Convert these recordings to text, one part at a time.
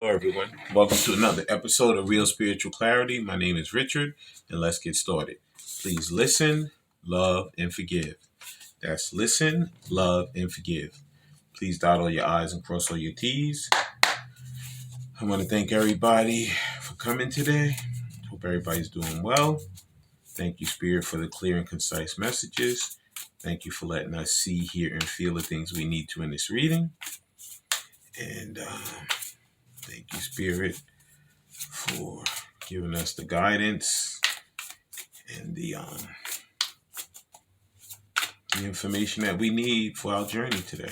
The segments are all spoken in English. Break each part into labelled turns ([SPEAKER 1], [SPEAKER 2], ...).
[SPEAKER 1] Hello, everyone. Welcome to another episode of Real Spiritual Clarity. My name is Richard, and let's get started. Please listen, love, and forgive. That's listen, love, and forgive. Please dot all your I's and cross all your T's. I want to thank everybody for coming today. Hope everybody's doing well. Thank you, Spirit, for the clear and concise messages. Thank you for letting us see, hear, and feel the things we need to in this reading. And thank you, Spirit, for giving us the guidance and the information that we need for our journey today.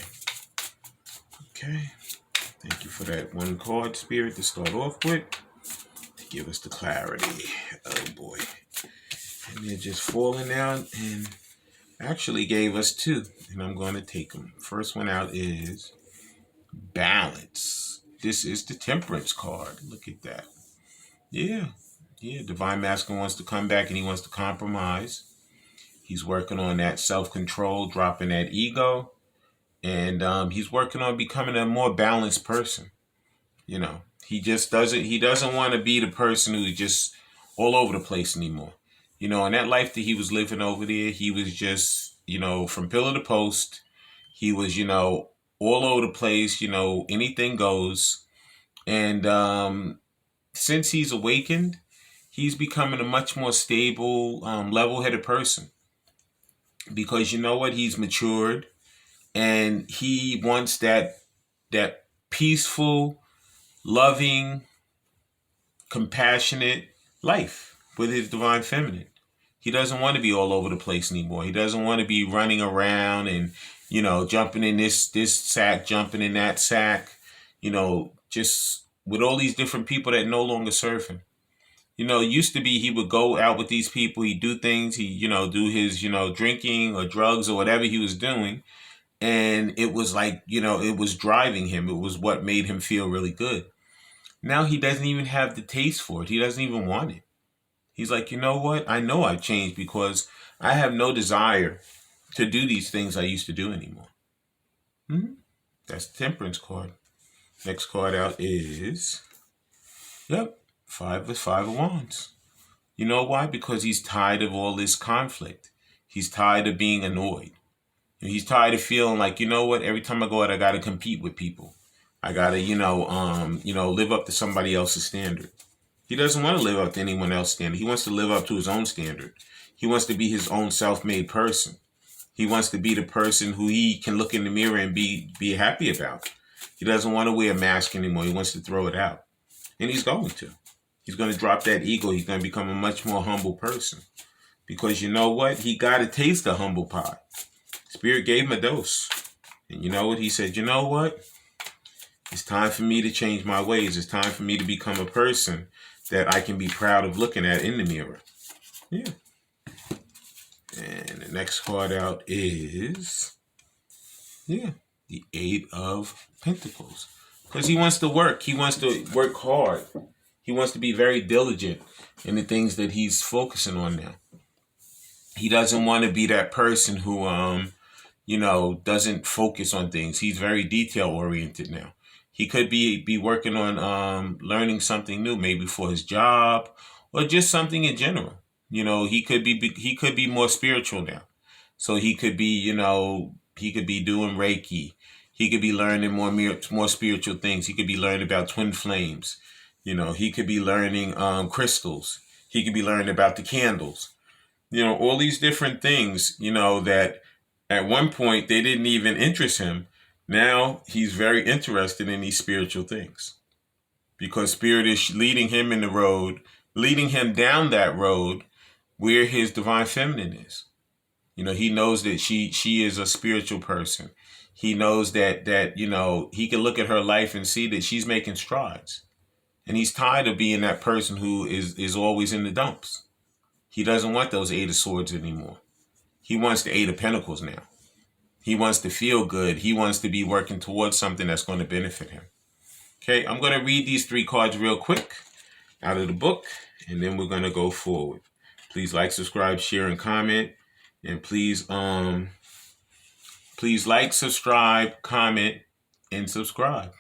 [SPEAKER 1] Okay. Thank you for that one card, Spirit, to start off with, to give us the clarity. Oh boy. And they're just falling out and actually gave us two, and I'm going to take them. First one out is balance. This is the temperance card. Look at that. Yeah. Divine Masculine wants to come back and he wants to compromise. He's working on that self-control, dropping that ego. And he's working on becoming a more balanced person. You know, he doesn't want to be the person who's just all over the place anymore. You know, in that life that he was living over there, he was just, from pillar to post. He was, all over the place, anything goes. And since he's awakened, he's becoming a much more stable, level-headed person. Because you know what? He's matured. And he wants that peaceful, loving, compassionate life with his divine feminine. He doesn't want to be all over the place anymore. He doesn't want to be running around and, jumping in this sack, jumping in that sack, just with all these different people that no longer serve him. It used to be he would go out with these people, he'd do things, he, do his, drinking or drugs or whatever he was doing. And it was like, it was driving him. It was what made him feel really good. Now he doesn't even have the taste for it. He doesn't even want it. He's like, you know what? I know I've changed because I have no desire to do these things I used to do anymore. That's the temperance card. Next card out is, five of wands. You know why? Because he's tired of all this conflict. He's tired of being annoyed. He's tired of feeling like, you know what, every time I go out, I got to compete with people. I got to, live up to somebody else's standard. He doesn't want to live up to anyone else's standard. He wants to live up to his own standard. He wants to be his own self-made person. He wants to be the person who he can look in the mirror and be happy about. He doesn't want to wear a mask anymore. He wants to throw it out. And he's going to. He's going to drop that ego. He's going to become a much more humble person. Because you know what? He got to taste the humble pie. Spirit gave him a dose. And you know what? He said, you know what? It's time for me to change my ways. It's time for me to become a person that I can be proud of looking at in the mirror. Yeah. And the next card out is, the Eight of Pentacles. Because he wants to work. He wants to work hard. He wants to be very diligent in the things that he's focusing on now. He doesn't want to be that person who, doesn't focus on things. He's very detail oriented now. He could be working on learning something new, maybe for his job or just something in general. He could be more spiritual now. So he could be, he could be doing Reiki. He could be learning more spiritual things. He could be learning about twin flames. He could be learning crystals. He could be learning about the candles. All these different things, that at one point they didn't even interest him. Now he's very interested in these spiritual things because Spirit is leading him in the road, leading him down that road where his divine feminine is. He knows that she is a spiritual person. He knows that he can look at her life and see that she's making strides. And he's tired of being that person who is always in the dumps. He doesn't want those Eight of Swords anymore. He wants the Eight of Pentacles now. He wants to feel good. He wants to be working towards something that's going to benefit him. Okay, I'm going to read these three cards real quick out of the book, and then we're going to go forward. Please like, subscribe, share, and comment. And please like, subscribe, comment, and subscribe.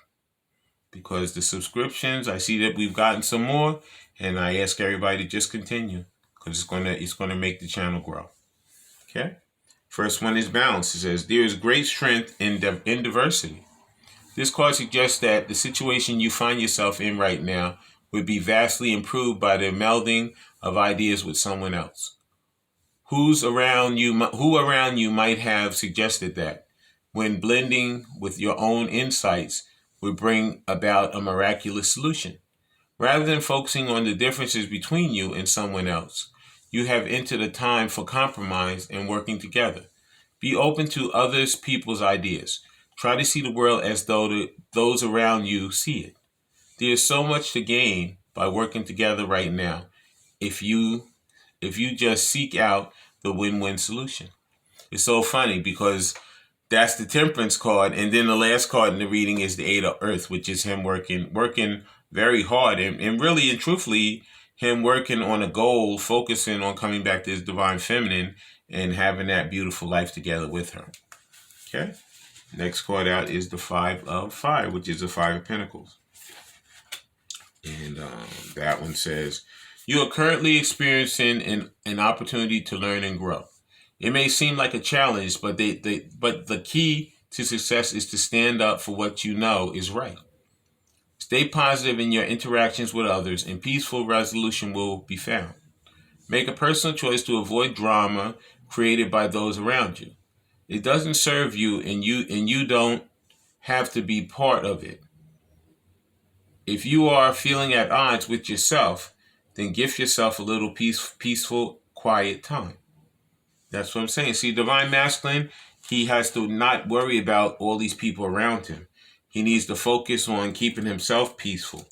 [SPEAKER 1] because the subscriptions, I see that we've gotten some more, and I ask everybody to just continue because it's gonna make the channel grow. Okay. First one is balance. It says there is great strength in diversity. This card suggests that the situation you find yourself in right now would be vastly improved by the melding of ideas with someone else. Who around you might have suggested that, when blending with your own insights, would bring about a miraculous solution. Rather than focusing on the differences between you and someone else, you have entered a time for compromise and working together. Be open to others people's ideas. Try to see the world as though those around you see it. There is so much to gain by working together right now if you just seek out the win-win solution. It's so funny because that's the Temperance card, and then the last card in the reading is the Eight of Earth, which is him working very hard and really and truthfully him working on a goal, focusing on coming back to his divine feminine and having that beautiful life together with her. Okay. Next card out is the Five of Fire, which is the Five of Pentacles. And that one says, you are currently experiencing an opportunity to learn and grow. It may seem like a challenge, but the key to success is to stand up for what you know is right. Stay positive in your interactions with others, and peaceful resolution will be found. Make a personal choice to avoid drama created by those around you. It doesn't serve you, and you don't have to be part of it. If you are feeling at odds with yourself, then give yourself a little peaceful, quiet time. That's what I'm saying. See, Divine Masculine, he has to not worry about all these people around him. He needs to focus on keeping himself peaceful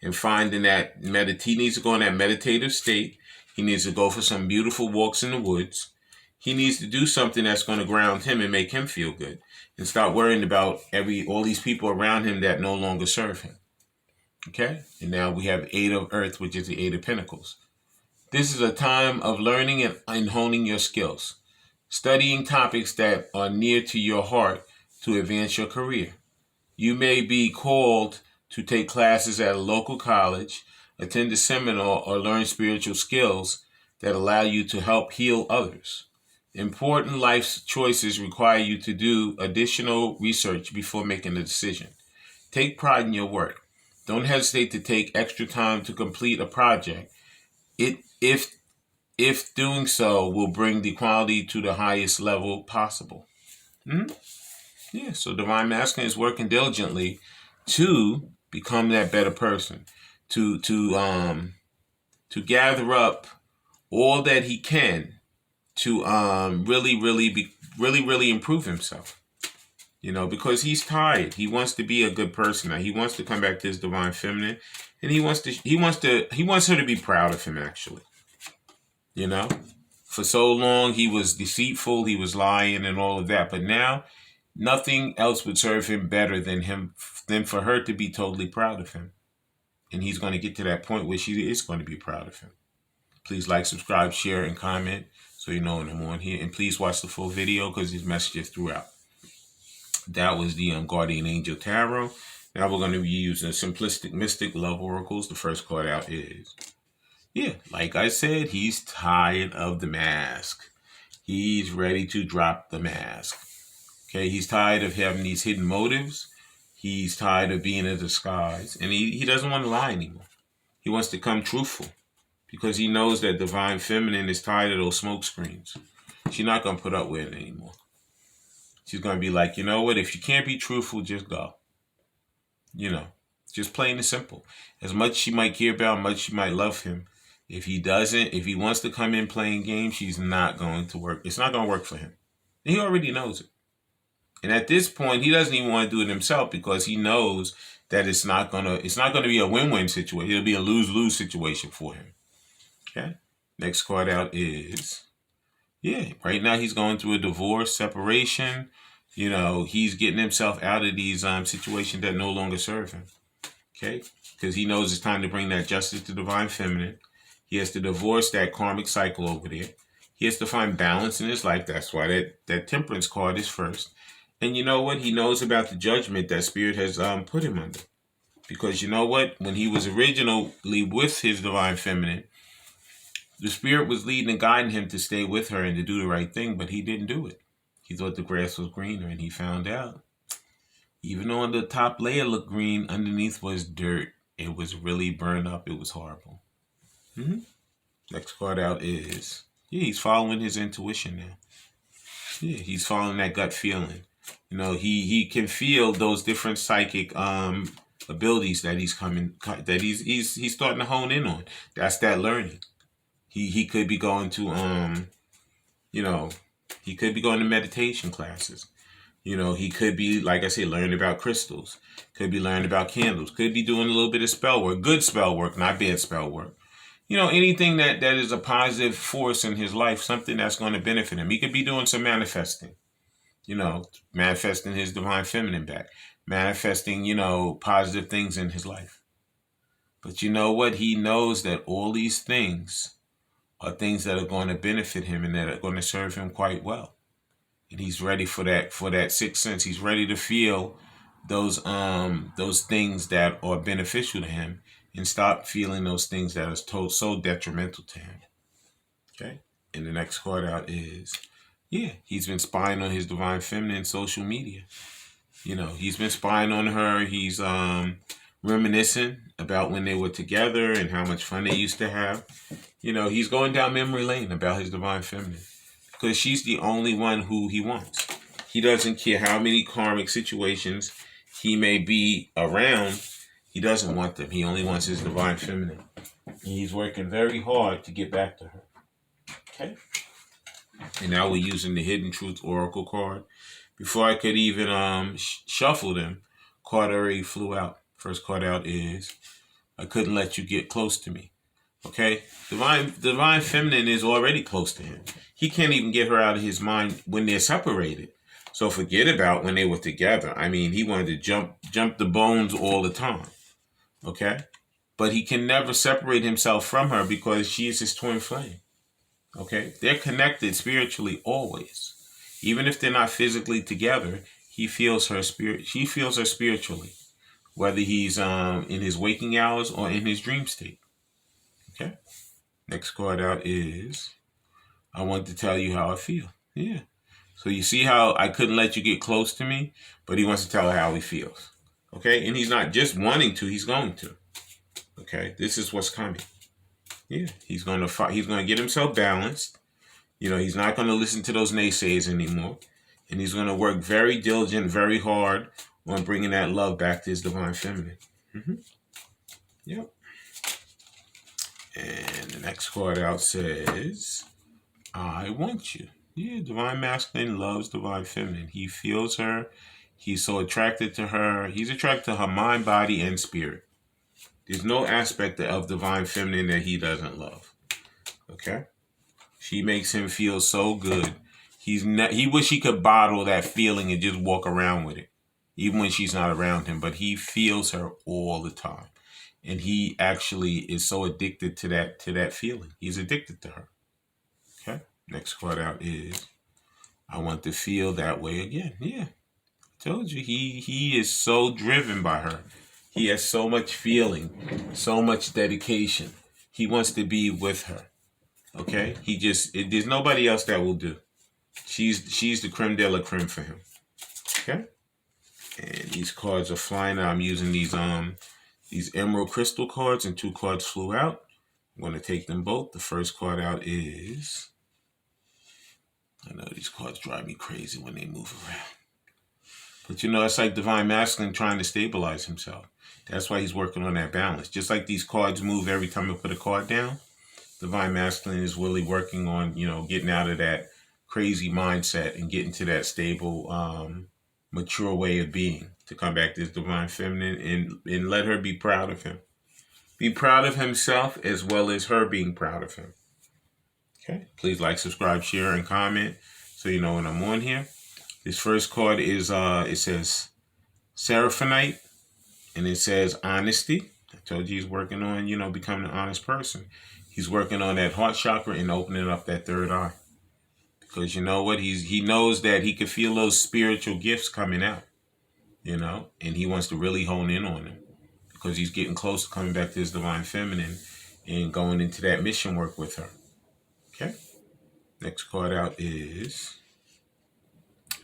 [SPEAKER 1] and finding that he needs to go in that meditative state. He needs to go for some beautiful walks in the woods. He needs to do something that's going to ground him and make him feel good, and stop worrying about all these people around him that no longer serve him. Okay? And now we have Eight of Earth, which is the Eight of Pentacles. This is a time of learning and honing your skills, studying topics that are near to your heart to advance your career. You may be called to take classes at a local college, attend a seminar, or learn spiritual skills that allow you to help heal others. Important life choices require you to do additional research before making a decision. Take pride in your work. Don't hesitate to take extra time to complete a project. If doing so will bring the quality to the highest level possible. Yeah, so Divine Masculine is working diligently to become that better person, to gather up all that he can to really improve himself. You know, because he's tired. He wants to be a good person now. He wants to come back to his divine feminine, and he wants her to be proud of him, actually. You know, for so long he was deceitful, he was lying and all of that, but now nothing else would serve him better than for her to be totally proud of him. And he's going to get to that point where she is going to be proud of him. Please like, subscribe, share, and comment so you know when I'm on here. And please watch the full video because there's messages throughout. That was the Guardian Angel Tarot. Now we're going to be using Simplistic Mystic Love Oracles. The first card out is, yeah, like I said, he's tired of the mask. He's ready to drop the mask. Okay, he's tired of having these hidden motives. He's tired of being in a disguise. And he doesn't want to lie anymore. He wants to come truthful because he knows that Divine Feminine is tired of those smoke screens. She's not going to put up with it anymore. She's going to be like, you know what? If you can't be truthful, just go. You know, just plain and simple. As much she might care about, much she might love him. If he wants to come in playing games, she's not going to work. It's not going to work for him. And he already knows it. And at this point, he doesn't even want to do it himself because he knows that it's not gonna be a win-win situation. It'll be a lose-lose situation for him. Okay. Next card out is, yeah, right now he's going through a divorce, separation. You know, he's getting himself out of these situations that no longer serve him. Okay, because he knows it's time to bring that justice to Divine Feminine. He has to divorce that karmic cycle over there. He has to find balance in his life. That's why that Temperance card is first. And you know what? He knows about the judgment that Spirit has put him under. Because you know what? When he was originally with his divine feminine, the spirit was leading and guiding him to stay with her and to do the right thing, but he didn't do it. He thought the grass was greener, and he found out. Even though the top layer looked green, underneath was dirt. It was really burned up. It was horrible. Mm-hmm. Next card out is, yeah, he's following his intuition now. Yeah, he's following that gut feeling. You know, he can feel those different psychic abilities that he's starting to hone in on. That's that learning. He could be going to you know, he could be going to meditation classes. You know, he could be, like I say, learning about crystals. Could be learning about candles. Could be doing a little bit of spell work. Good spell work, not bad spell work. You know, anything that is a positive force in his life, something that's going to benefit him. He could be doing some manifesting. You know, manifesting his divine feminine back. Manifesting, you know, positive things in his life. But you know what? He knows that all these things are things that are going to benefit him and that are going to serve him quite well. And he's ready for that sixth sense. He's ready to feel those things that are beneficial to him and stop feeling those things that are so detrimental to him. Okay? And the next card out is, yeah, he's been spying on his divine feminine social media. You know, he's been spying on her. He's reminiscing about when they were together and how much fun they used to have. You know, he's going down memory lane about his divine feminine because she's the only one who he wants. He doesn't care how many karmic situations he may be around. He doesn't want them. He only wants his divine feminine. And he's working very hard to get back to her. Okay? And now we're using the Hidden Truth Oracle card. Before I could even shuffle them, card already flew out. First card out is, I couldn't let you get close to me. Okay? Divine feminine is already close to him. He can't even get her out of his mind when they're separated. So forget about when they were together. I mean, he wanted to jump the bones all the time. Okay? But he can never separate himself from her because she is his twin flame. Okay? They're connected spiritually always. Even if they're not physically together, he feels her spirit. She feels her spiritually, whether he's in his waking hours or in his dream state. Okay? Next card out is, I want to tell you how I feel. Yeah. So you see how I couldn't let you get close to me, but he wants to tell her how he feels. Okay? And he's not just wanting to, he's going to. Okay? This is what's coming. Yeah. He's going to get himself balanced. You know, he's not going to listen to those naysayers anymore. And he's going to work very diligent, very hard on bringing that love back to his divine feminine. Mm-hmm. Yep. And the next card out says, I want you. Yeah, divine masculine loves divine feminine. He feels her. He's so attracted to her. He's attracted to her mind, body, and spirit. There's no aspect of divine feminine that he doesn't love. Okay? She makes him feel so good. He wish he could bottle that feeling and just walk around with it, even when she's not around him. But he feels her all the time. And he actually is so addicted to that feeling. He's addicted to her. Okay? Next card out is, I want to feel that way again. Yeah. I told you, he is so driven by her. He has so much feeling, so much dedication. He wants to be with her. Okay? There's nobody else that will do. She's the creme de la creme for him. Okay? And these cards are flying out. I'm using these emerald crystal cards, and 2 cards flew out. I'm going to take them both. The first card out is, I know these cards drive me crazy when they move around. But you know, it's like divine masculine trying to stabilize himself. That's why he's working on that balance. Just like these cards move every time I put a card down, divine masculine is really working on, you know, getting out of that crazy mindset and getting to that stable, mature way of being, to come back to his divine feminine and let her be proud of him. Be proud of himself as well as her being proud of him. Okay? Please like, subscribe, share, and comment so you know when I'm on here. This first card is, it says Seraphonite, and it says honesty. I told you he's working on, you know, becoming an honest person. He's working on that heart chakra and opening up that third eye. Because you know what? He knows that he can feel those spiritual gifts coming out, you know, and he wants to really hone in on them. because he's getting close to coming back to his divine feminine and going into that mission work with her. Okay. Next card out is,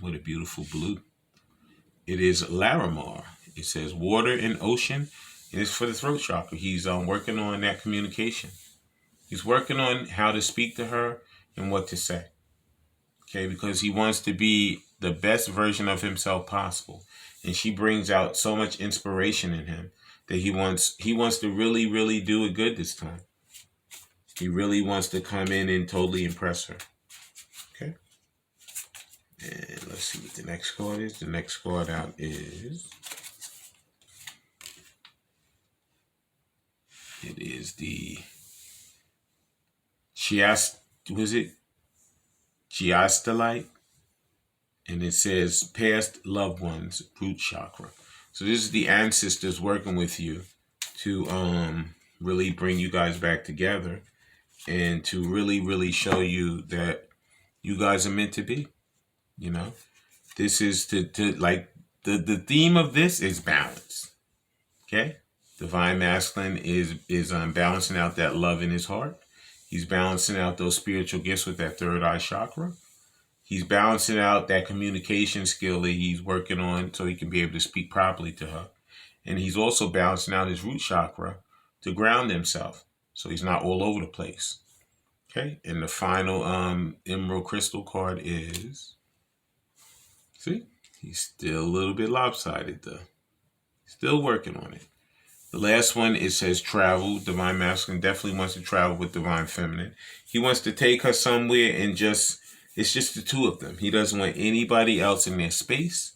[SPEAKER 1] what a beautiful blue. It is Larimar. It says water and ocean. And it's for the throat chakra. He's working on that communication. He's working on how to speak to her and what to say. Okay, because he wants to be the best version of himself possible. And she brings out so much inspiration in him that he wants to really, really do it good this time. He really wants to come in and totally impress her. Okay. And let's see what the next card is. The next card out is, it is the Chiastolite, and it says past loved ones, root chakra. So this is the ancestors working with you to really bring you guys back together and to really, really show you that you guys are meant to be. You know, this is to like the theme of this is balance. Okay, divine masculine is balancing out that love in his heart. He's balancing out those spiritual gifts with that third eye chakra. He's balancing out that communication skill that he's working on so he can be able to speak properly to her. And he's also balancing out his root chakra to ground himself so he's not all over the place. Okay, and the final emerald crystal card is, see, he's still a little bit lopsided though. Still working on it. The last one, it says travel. Divine masculine definitely wants to travel with divine feminine. He wants to take her somewhere and it's just the two of them. He doesn't want anybody else in their space,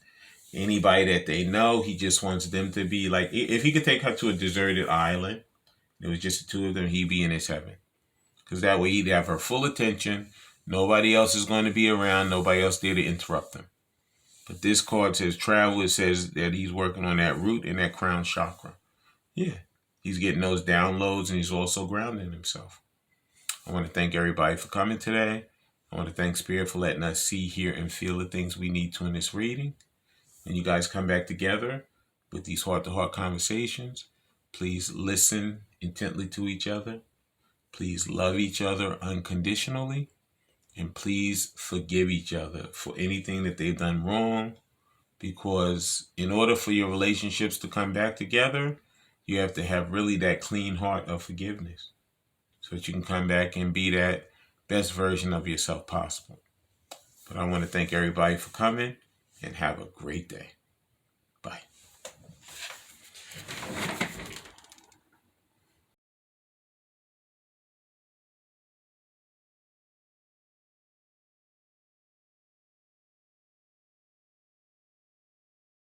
[SPEAKER 1] anybody that they know. He just wants them to be like, if he could take her to a deserted island, it was just the two of them, he'd be in his heaven. Because that way he'd have her full attention. Nobody else is going to be around. Nobody else there to interrupt them. But this card says travel. It says that he's working on that root and that crown chakra. Yeah, he's getting those downloads and he's also grounding himself. I want to thank everybody for coming today. I want to thank Spirit for letting us see, hear, and feel the things we need to in this reading. When you guys come back together with these heart-to-heart conversations, please listen intently to each other. Please love each other unconditionally. And please forgive each other for anything that they've done wrong. Because in order for your relationships to come back together, you have to have really that clean heart of forgiveness so that you can come back and be that best version of yourself possible. But I want to thank everybody for coming and have a great day. Bye.